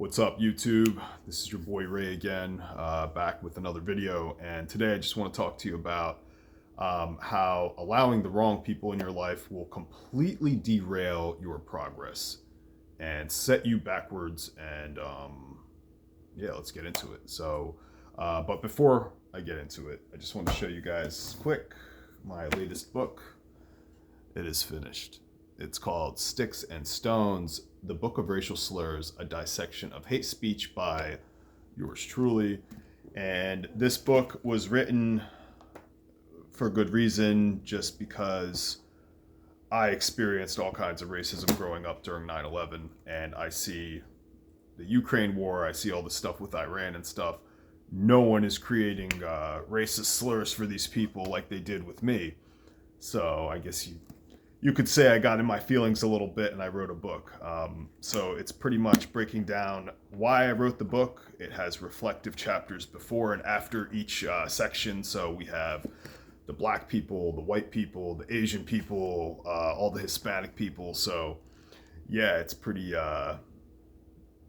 What's up, YouTube? This is your boy Ray again, back with another video. And today I just want to talk to you about how allowing the wrong people in your life will completely derail your progress and set you backwards. And yeah, let's get into it. But before I get into it, I just want to show you guys quick my latest book. It is finished. It's called Sticks and Stones, The Book of Racial Slurs, A Dissection of Hate Speech by yours truly. And this book was written for good reason, just because I experienced all kinds of racism growing up during 9/11, and I see the Ukraine war, I see all the stuff with Iran and stuff. No one is creating racist slurs for these people like they did with me. So I guess you could say I got in my feelings a little bit and I wrote a book. So it's pretty much breaking down why I wrote the book. It has reflective chapters before and after each section. So we have the black people, the white people, the Asian people, all the Hispanic people. So yeah, it's pretty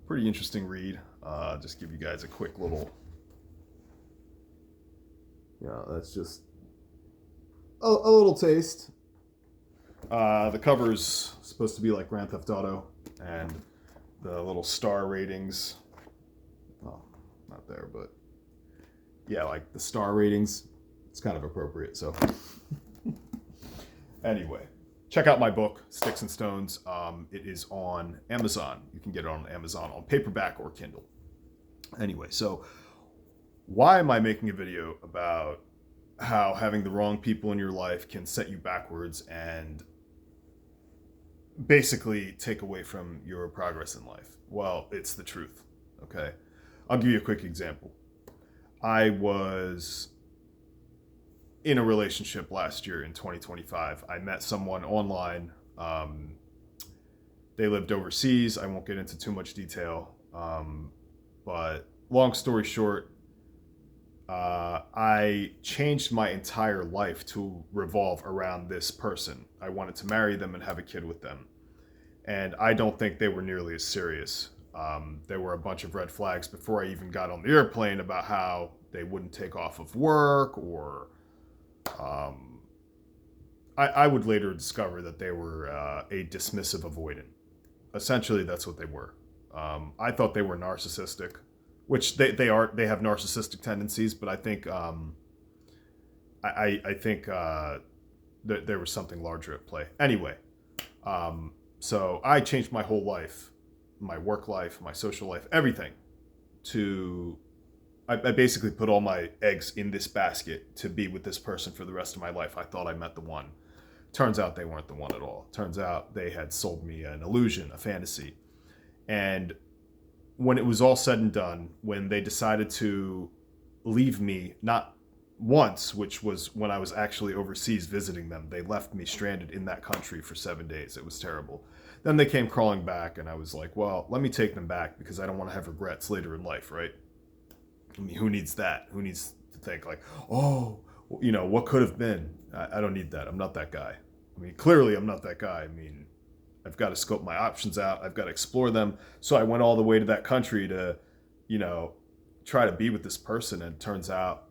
interesting read. Just give you guys a quick little, that's just a little taste. The cover's supposed to be like Grand Theft Auto, and the little star ratings, well, not there, but yeah, like the star ratings, it's kind of appropriate. So anyway, check out my book, Sticks and Stones. It is on Amazon. You can get it on Amazon on paperback or Kindle. Anyway, so why am I making a video about how having the wrong people in your life can set you backwards and basically take away from your progress in life? Well, it's the truth. Okay, I'll give you a quick example. I was in a relationship last year in 2025. I met someone online. They lived overseas. I won't get into too much detail, but long story short, I changed my entire life to revolve around this person. I wanted to marry them and have a kid with them. And I don't think they were nearly as serious. There were a bunch of red flags before I even got on the airplane about how they wouldn't take off of work, or I would later discover that they were a dismissive avoidant. Essentially, that's what they were. I thought they were narcissistic, which they are. They have narcissistic tendencies, but I think I think that there was something larger at play. Anyway, so I changed my whole life, my work life, my social life, everything. I basically put all my eggs in this basket to be with this person for the rest of my life. I thought I met the one. Turns out they weren't the one at all. Turns out they had sold me an illusion, a fantasy. And when it was all said and done, when they decided to leave me, not once, which was when I was actually overseas visiting them, they left me stranded in that country for 7 days. It was terrible. Then they came crawling back, and I was like, well, let me take them back because I don't want to have regrets later in life, right? I mean, who needs that? Who needs to think like, oh, what could have been? I don't need that. I'm not that guy. I mean, clearly I'm not that guy. I mean, I've got to scope my options out. I've got to explore them. So I went all the way to that country to, try to be with this person. And it turns out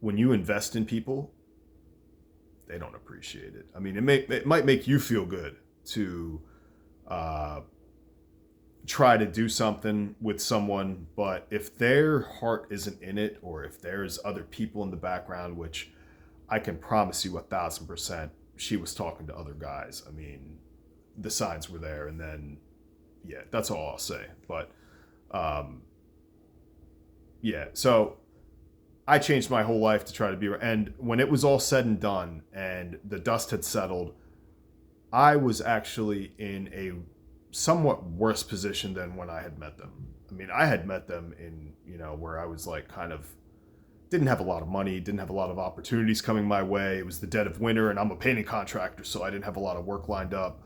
when you invest in people, they don't appreciate it. I mean, it might make you feel good to try to do something with someone, but if their heart isn't in it, or if there's other people in the background, which I can promise you 1,000%, she was talking to other guys. I mean, the signs were there, and then, yeah, that's all I'll say. But, yeah, so I changed my whole life to try to be, and when it was all said and done and the dust had settled, I was actually in a somewhat worse position than when I had met them. I mean, I had met them in, where I was like kind of didn't have a lot of money, didn't have a lot of opportunities coming my way. It was the dead of winter, and I'm a painting contractor, so I didn't have a lot of work lined up.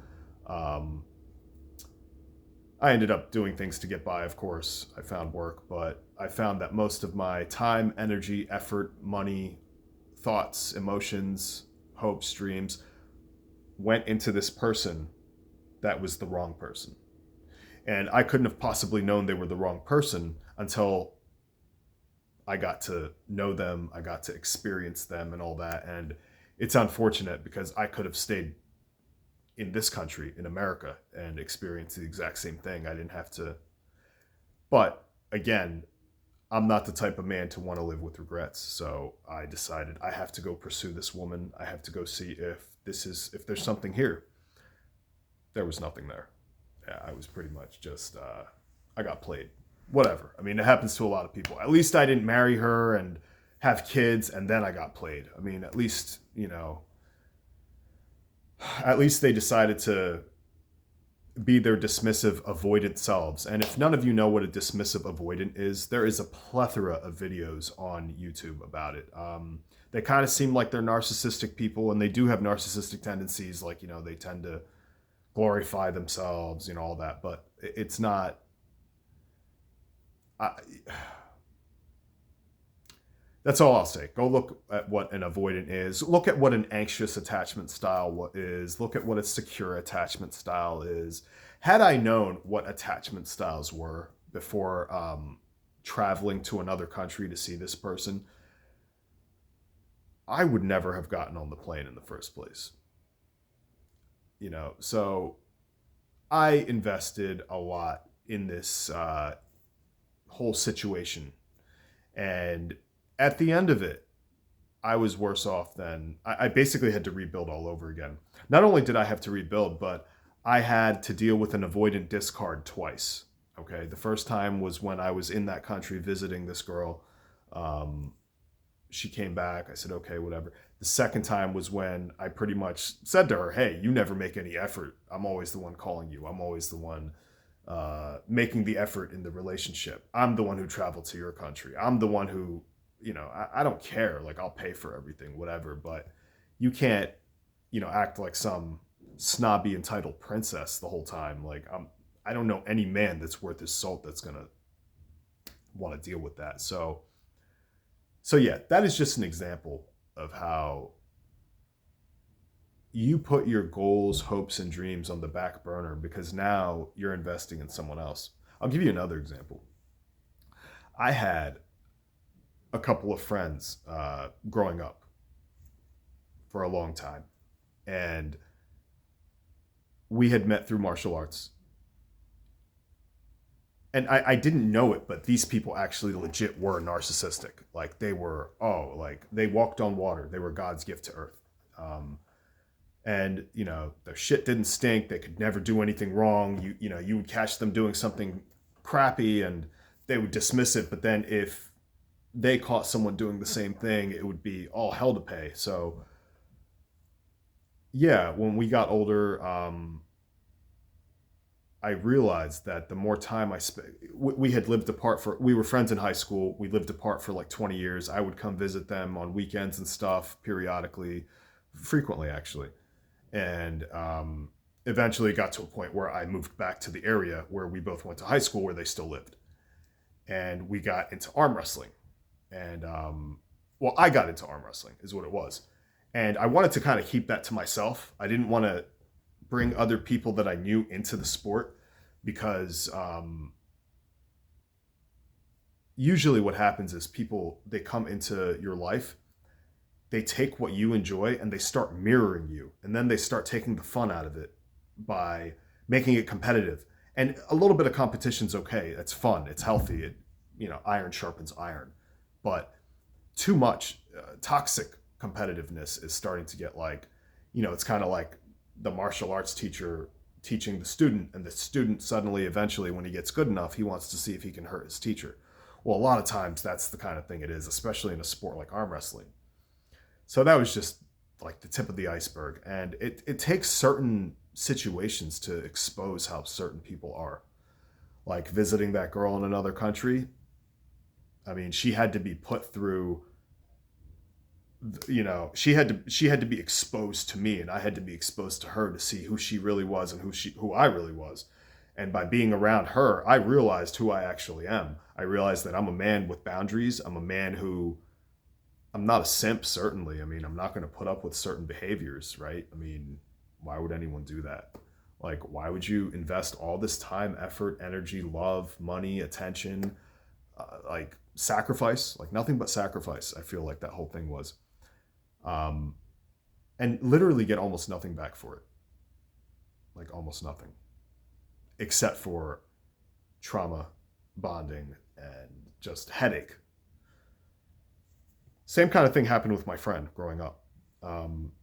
I ended up doing things to get by, of course. I found work, but I found that most of my time, energy, effort, money, thoughts, emotions, hopes, dreams went into this person that was the wrong person. And I couldn't have possibly known they were the wrong person until I got to know them, I got to experience them and all that. And it's unfortunate because I could have stayed in this country, in America, and experienced the exact same thing. I didn't have to. But again, I'm not the type of man to want to live with regrets. So I decided I have to go pursue this woman. I have to go see if there's something here. There was nothing there. Yeah, I was pretty much just, I got played. Whatever. I mean, it happens to a lot of people. At least I didn't marry her and have kids and then I got played. I mean, at least, at least they decided to be their dismissive, avoidant selves. And if none of you know what a dismissive avoidant is, there is a plethora of videos on YouTube about it. They kind of seem like they're narcissistic people, and they do have narcissistic tendencies. Like, they tend to glorify themselves, all that. But it's not. That's all I'll say. Go look at what an avoidant is. Look at what an anxious attachment style is. Look at what a secure attachment style is. Had I known what attachment styles were before traveling to another country to see this person, I would never have gotten on the plane in the first place. So I invested a lot in this whole situation. And at the end of it, I was worse off than I basically had to rebuild all over again. Not only did I have to rebuild, but I had to deal with an avoidant discard twice. Okay. The first time was when I was in that country visiting this girl. She came back. I said, okay, whatever. The second time was when I pretty much said to her, hey, you never make any effort. I'm always the one calling you. I'm always the one making the effort in the relationship. I'm the one who traveled to your country. I'm the one who, I don't care. Like, I'll pay for everything, whatever. But you can't, act like some snobby entitled princess the whole time. Like, I don't know any man that's worth his salt that's gonna want to deal with that. So yeah, that is just an example of how you put your goals, hopes, and dreams on the back burner because now you're investing in someone else. I'll give you another example. I had a couple of friends growing up for a long time, and we had met through martial arts. And I didn't know it, but these people actually legit were narcissistic. Like they were, like they walked on water. They were God's gift to earth. And their shit didn't stink. They could never do anything wrong. You would catch them doing something crappy and they would dismiss it. But then if they caught someone doing the same thing, it would be all hell to pay. So yeah, when we got older, I realized that the more time I spent, we had lived apart we were friends in high school. We lived apart for like 20 years. I would come visit them on weekends and stuff periodically, frequently actually. And eventually got to a point where I moved back to the area where we both went to high school where they still lived. And we got into arm wrestling. And I got into arm wrestling is what it was. And I wanted to kind of keep that to myself. I didn't want to bring other people that I knew into the sport because usually what happens is people, they come into your life, they take what you enjoy and they start mirroring you. And then they start taking the fun out of it by making it competitive. And a little bit of competition's okay. It's fun. It's healthy. Iron sharpens iron. But too much toxic competitiveness is starting to get like, it's kind of like the martial arts teacher teaching the student, and the student suddenly, eventually, when he gets good enough, he wants to see if he can hurt his teacher. Well, a lot of times that's the kind of thing it is, especially in a sport like arm wrestling. So that was just like the tip of the iceberg. And it takes certain situations to expose how certain people are. Like visiting that girl in another country. I mean, she had to be put through, she had to be exposed to me, and I had to be exposed to her to see who she really was and who I really was. And by being around her, I realized who I actually am. I realized that I'm a man with boundaries. I'm a man who, I'm not a simp, certainly. I mean, I'm not going to put up with certain behaviors, right? I mean, why would anyone do that? Like, why would you invest all this time, effort, energy, love, money, attention, like sacrifice, like nothing but sacrifice? I feel like that whole thing was, um, and literally get almost nothing back for it, like almost nothing, except for trauma, bonding, and just headache. Same kind of thing happened with my friend growing up. Um,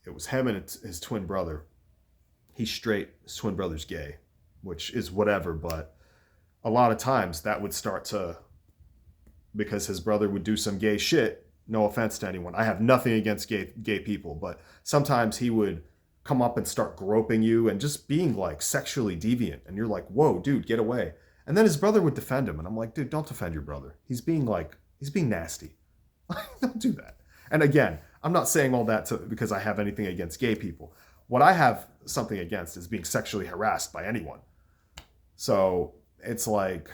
it was him and his twin brother. He's straight, his twin brother's gay, which is whatever, but a lot of times that would start to, because his brother would do some gay shit. No offense to anyone. I have nothing against gay people, but sometimes he would come up and start groping you and just being like sexually deviant. And you're like, whoa, dude, get away. And then his brother would defend him. And I'm like, dude, don't defend your brother. He's being nasty. Don't do that. And again, I'm not saying all that because I have anything against gay people. What I have something against is being sexually harassed by anyone. So it's like,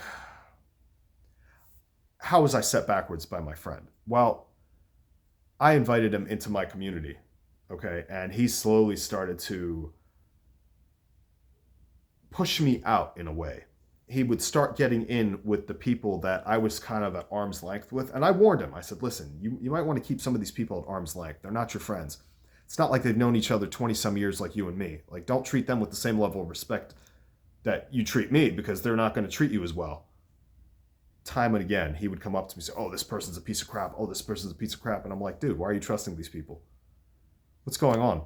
how was I set backwards by my friend? Well, I invited him into my community, okay? And he slowly started to push me out in a way. He would start getting in with the people that I was kind of at arm's length with. And I warned him. I said, listen, you might want to keep some of these people at arm's length. They're not your friends. It's not like they've known each other 20 some years like you and me. Like, don't treat them with the same level of respect that you treat me, because they're not going to treat you as well. Time and again, he would come up to me and say, oh, this person's a piece of crap. Oh, this person's a piece of crap. And I'm like, dude, why are you trusting these people? What's going on?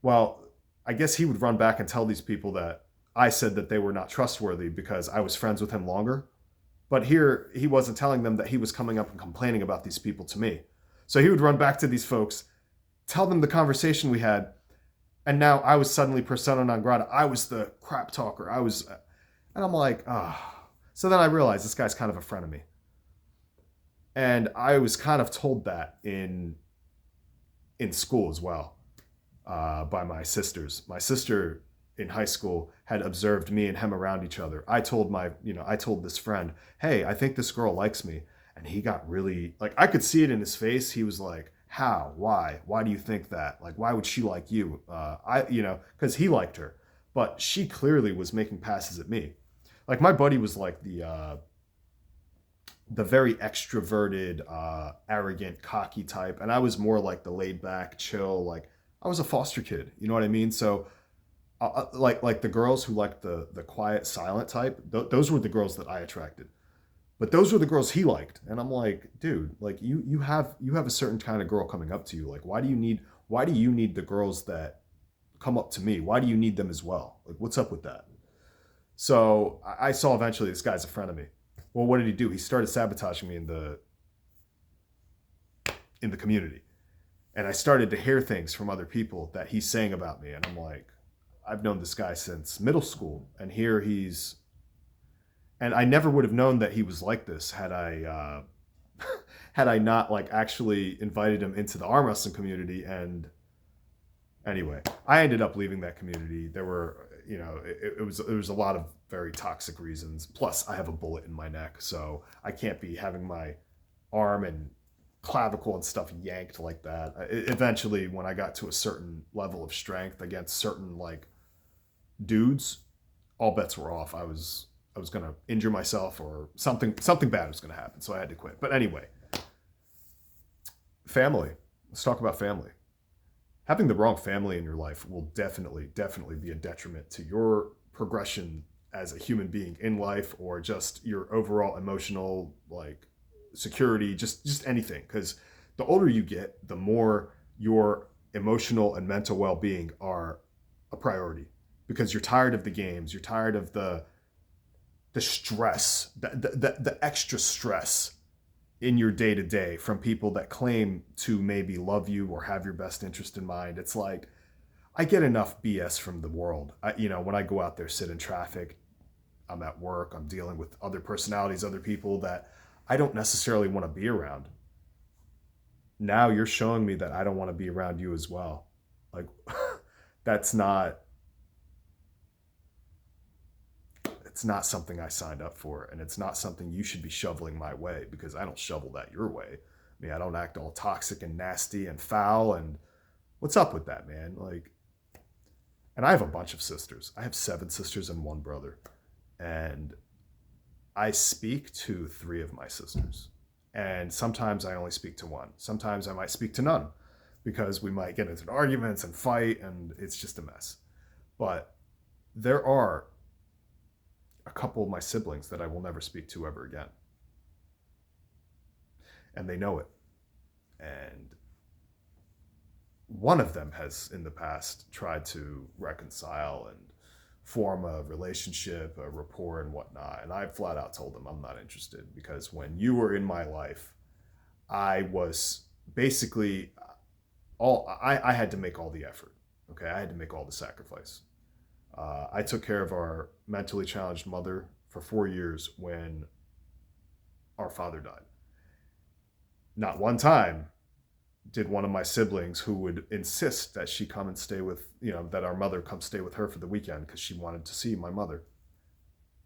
Well, I guess he would run back and tell these people that I said that they were not trustworthy because I was friends with him longer. But here, he wasn't telling them that he was coming up and complaining about these people to me. So he would run back to these folks, tell them the conversation we had, and now I was suddenly persona non grata. I was the crap talker. And I'm like, ah. Oh. So then I realized this guy's kind of a friend of me. And I was kind of told that in school as well, by my sisters. My sister in high school had observed me and him around each other. I told this friend, hey, I think this girl likes me. And he got really, like, I could see it in his face. He was like, how? Why? Why do you think that? Like, why would she like you? Because he liked her. But she clearly was making passes at me. Like, my buddy was like the very extroverted, arrogant, cocky type. And I was more like the laid back, chill, like, I was a foster kid. You know what I mean? So like the girls who liked the quiet, silent type, those were the girls that I attracted. But those were the girls he liked. And I'm like, dude, like you have a certain kind of girl coming up to you. Like, why do you need the girls that come up to me? Why do you need them as well? Like, what's up with that? So I saw eventually this guy's a friend of me. Well, what did he do? He started sabotaging me in the community. And I started to hear things from other people that he's saying about me. And I'm like, I've known this guy since middle school. And here he's... And I never would have known that he was like this had I had I not like actually invited him into the arm wrestling community. And anyway, I ended up leaving that community. There were, it was a lot of very toxic reasons. Plus, I have a bullet in my neck, so I can't be having my arm and clavicle and stuff yanked like that. Eventually, when I got to a certain level of strength against certain like dudes, all bets were off. I was going to injure myself or something bad was going to happen. So I had to quit. But anyway, family. Let's talk about family. Having the wrong family in your life will definitely be a detriment to your progression as a human being in life, or just your overall emotional, like, security, just anything. Because the older you get, the more your emotional and mental well-being are a priority. Because you're tired of the games. You're tired of the stress, the extra stress in your day-to-day from people that claim to maybe love you or have your best interest in mind. It's like, I get enough BS from the world. When I go out there, sit in traffic, I'm at work, I'm dealing with other personalities, other people that I don't necessarily want to be around. Now you're showing me that I don't want to be around you as well. Like, it's not something I signed up for, and it's not something you should be shoveling my way, because I don't shovel that your way. I mean, I don't act all toxic and nasty and foul, and what's up with that, man? Like, And I have a bunch of sisters. I have 7 sisters and 1 brother. And I speak to 3 of my sisters. And sometimes I only speak to 1. Sometimes I might speak to none because we might get into arguments and fight, and it's just a mess. But there are a couple of my siblings that I will never speak to ever again. And they know it. And one of them has in the past tried to reconcile and form a relationship, a rapport, and whatnot. And I flat out told them I'm not interested, because when you were in my life, I was basically I had to make all the effort. Okay, I had to make all the sacrifice. I took care of our mentally challenged mother for 4 years when our father died. Not one time did one of my siblings, who would insist that she come and stay with, that our mother come stay with her for the weekend because she wanted to see my mother.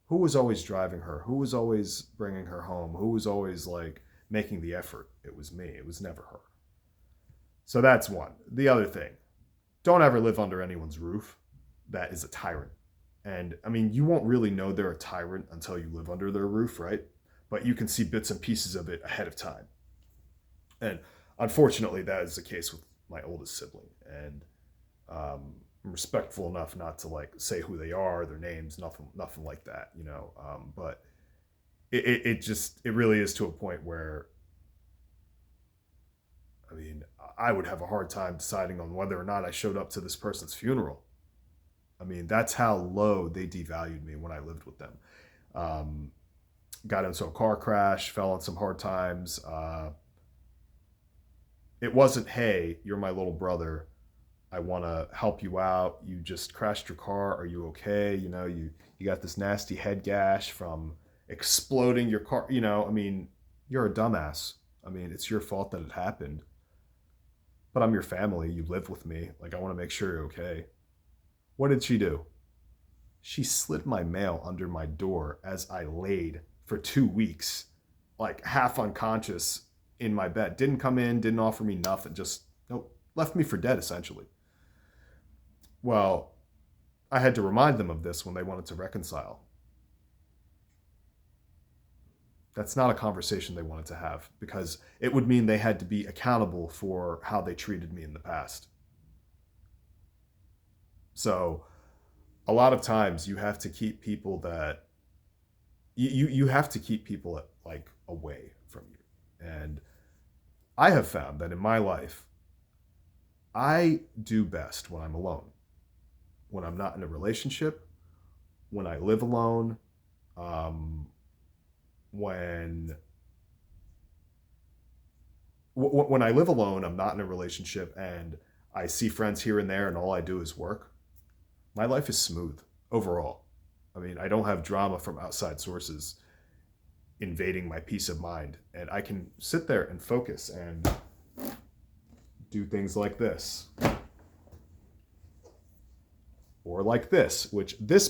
Who was always driving her? Who was always bringing her home? Who was always like making the effort? It was me. It was never her. So that's one. The other thing, don't ever live under anyone's roof that is a tyrant. And I mean, you won't really know they're a tyrant until you live under their roof, right? But you can see bits and pieces of it ahead of time. And unfortunately, that is the case with my oldest sibling. And I'm respectful enough not to like say who they are, their names, nothing like that, but it really is to a point where, I mean, I would have a hard time deciding on whether or not I showed up to this person's funeral. I mean, that's how low they devalued me when I lived with them. Got into a car crash, fell on some hard times. It wasn't, hey, you're my little brother, I want to help you out. You just crashed your car. Are you okay? You got this nasty head gash from exploding your car. I mean, you're a dumbass. I mean, it's your fault that it happened. But I'm your family. You live with me. Like, I want to make sure you're okay. What did she do? She slid my mail under my door as I laid for 2 weeks, like half unconscious in my bed. Didn't come in, didn't offer me nothing. Just, nope, left me for dead, essentially. Well, I had to remind them of this when they wanted to reconcile. That's not a conversation they wanted to have, because it would mean they had to be accountable for how they treated me in the past. So a lot of times you have to keep people that you have to keep people like away from you. And I have found that in my life, I do best when I'm alone, when I'm not in a relationship, when I live alone, when I live alone, I'm not in a relationship, and I see friends here and there, and all I do is work. My life is smooth overall. I mean, I don't have drama from outside sources invading my peace of mind, and I can sit there and focus and do things like this. Or like this, which this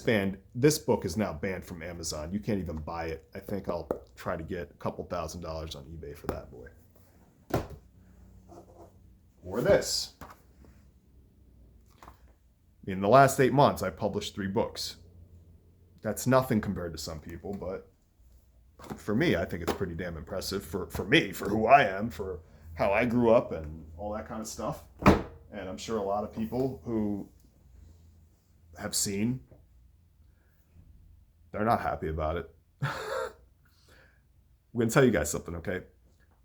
book is now banned from Amazon. You can't even buy it. I think I'll try to get a couple $1,000s on eBay for that boy. Or this. In the last 8 months, I published 3 books. That's nothing compared to some people, but for me, I think it's pretty damn impressive for me, for who I am, for how I grew up and all that kind of stuff. And I'm sure a lot of people who have seen, they're not happy about it. I'm going to tell you guys something, okay?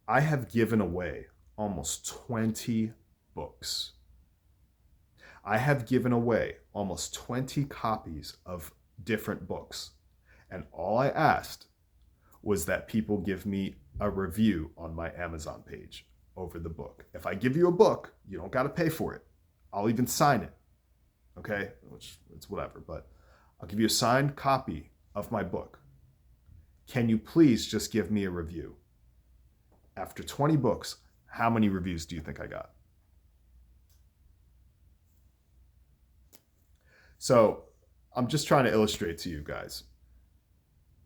I have given away almost 20 books. I have given away almost 20 copies of different books. And all I asked was that people give me a review on my Amazon page over the book. If I give you a book, you don't got to pay for it. I'll even sign it. Okay? Which, it's whatever, but I'll give you a signed copy of my book. Can you please just give me a review? After 20 books, how many reviews do you think I got? So I'm just trying to illustrate to you guys.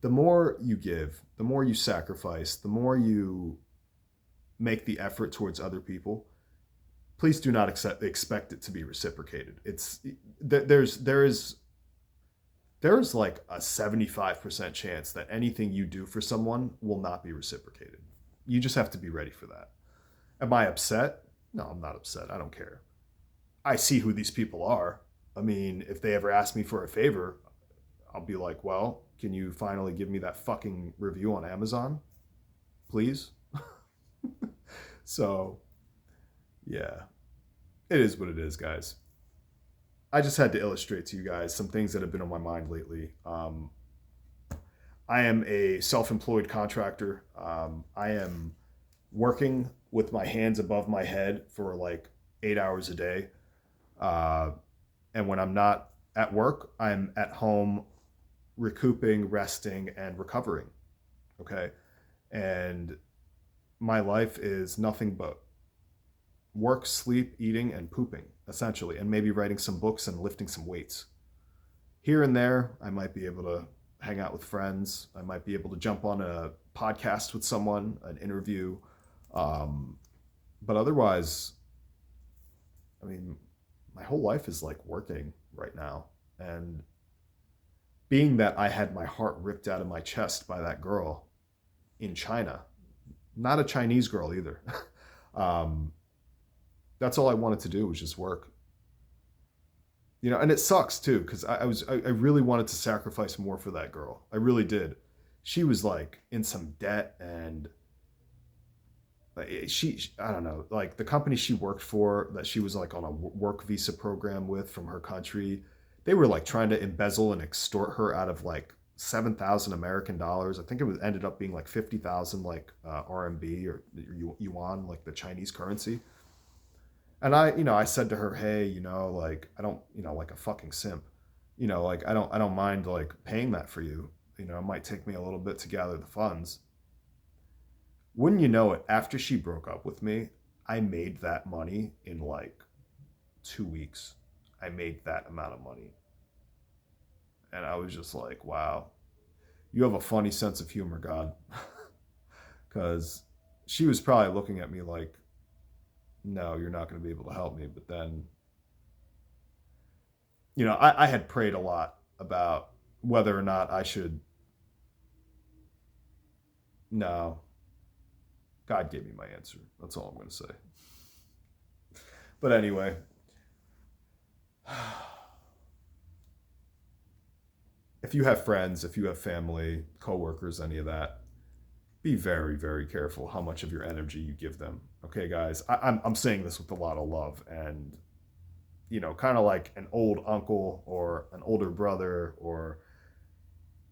The more you give, the more you sacrifice, the more you make the effort towards other people, please do not expect it to be reciprocated. There's like a 75% chance that anything you do for someone will not be reciprocated. You just have to be ready for that. Am I upset? No, I'm not upset. I don't care. I see who these people are. I mean, if they ever ask me for a favor, I'll be like, well, can you finally give me that fucking review on Amazon? Please? So, yeah, it is what it is, guys. I just had to illustrate to you guys some things that have been on my mind lately. I am a self employed contractor. I am working with my hands above my head for like 8 hours a day. Uh, and when I'm not at work, I'm at home recouping, resting, and recovering. Okay. And my life is nothing but work, sleep, eating, and pooping, essentially, and maybe writing some books and lifting some weights. Here and there, I might be able to hang out with friends. I might be able to jump on a podcast with someone, an interview. Um, but otherwise, I mean, my whole life is like working right now. And being that I had my heart ripped out of my chest by that girl in China, not a Chinese girl either. um, that's all I wanted to do was just work. And it sucks too because I really wanted to sacrifice more for that girl. I really did. She was like in some debt, and I don't know, like the company she worked for that she was like on a work visa program with from her country, they were like trying to embezzle and extort her out of like 7,000 American dollars. I think it was ended up being like 50,000 like RMB or yuan, like the Chinese currency. And I said to her, hey, like I don't, like a fucking simp, like I don't mind like paying that for you. It might take me a little bit to gather the funds. Wouldn't you know it, after she broke up with me, I made that money in like 2 weeks. I made that amount of money. And I was just like, wow, you have a funny sense of humor, God. Because she was probably looking at me like, no, you're not going to be able to help me. But then, I had prayed a lot about whether or not I should. No, God gave me my answer. That's all I'm going to say. But anyway, if you have friends, if you have family, coworkers, any of that, be very, very careful how much of your energy you give them. Okay, guys, I'm saying this with a lot of love, and kind of like an old uncle or an older brother or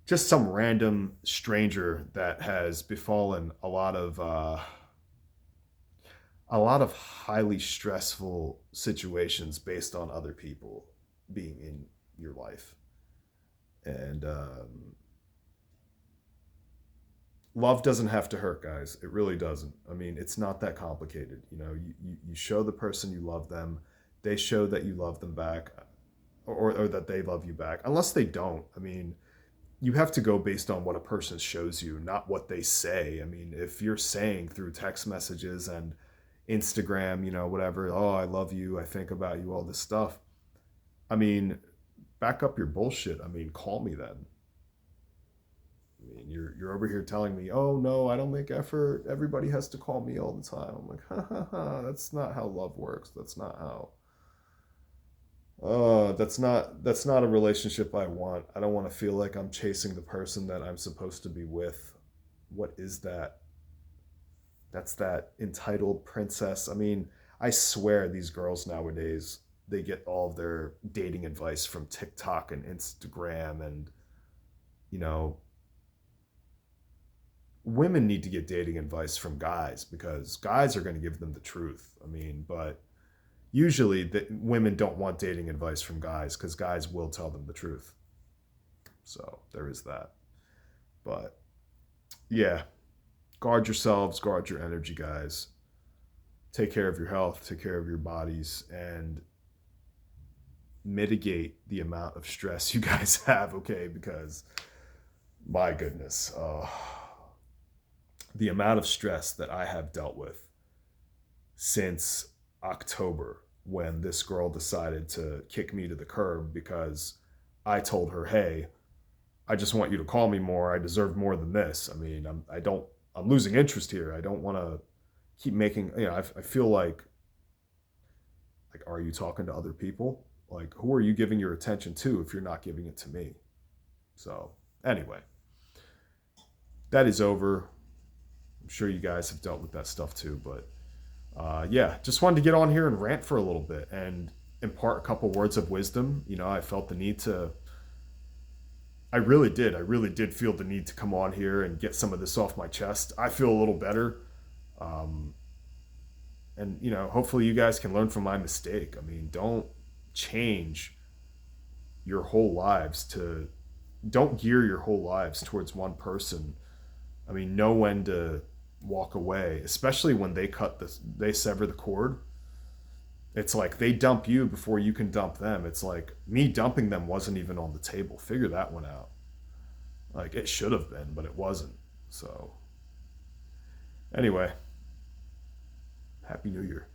just some random stranger that has befallen a lot of highly stressful situations based on other people being in your life. And love doesn't have to hurt, guys. It really doesn't. I mean, it's not that complicated. You show the person you love them, they show that you love them back, or that they love you back. Unless they don't, I mean, you have to go based on what a person shows you, not what they say. I mean, if you're saying through text messages and Instagram, whatever, oh, I love you, I think about you, all this stuff. I mean, back up your bullshit. I mean, call me then. I mean, you're over here telling me, oh no, I don't make effort. Everybody has to call me all the time. I'm like, ha ha ha. That's not how love works. That's not how. That's not a relationship I want. I don't want to feel like I'm chasing the person that I'm supposed to be with. What is that? That's that entitled princess. I mean, I swear these girls nowadays, they get all of their dating advice from TikTok and Instagram, and you know, women need to get dating advice from guys because guys are going to give them the truth. I mean, but usually women don't want dating advice from guys because guys will tell them the truth. So there is that. But yeah, guard yourselves, guard your energy, guys. Take care of your health, take care of your bodies, and mitigate the amount of stress you guys have, okay? Because my goodness, the amount of stress that I have dealt with since October when this girl decided to kick me to the curb because I told her, "Hey, I just want you to call me more. I deserve more than this." I mean, I'm losing interest here. I don't want to keep making, I feel like, are you talking to other people? Like, who are you giving your attention to if you're not giving it to me? So, anyway, that is over. I'm sure you guys have dealt with that stuff too, but yeah, just wanted to get on here and rant for a little bit and impart a couple words of wisdom. I felt the need to. I really did. I really did feel the need to come on here and get some of this off my chest. I feel a little better. Um, and, hopefully you guys can learn from my mistake. I mean, don't change your whole lives to, don't gear your whole lives towards one person. I mean, know when to walk away, especially when they sever the cord. It's like they dump you before you can dump them. It's like me dumping them wasn't even on the table. Figure that one out. Like it should have been, but it wasn't. So, anyway, Happy New Year.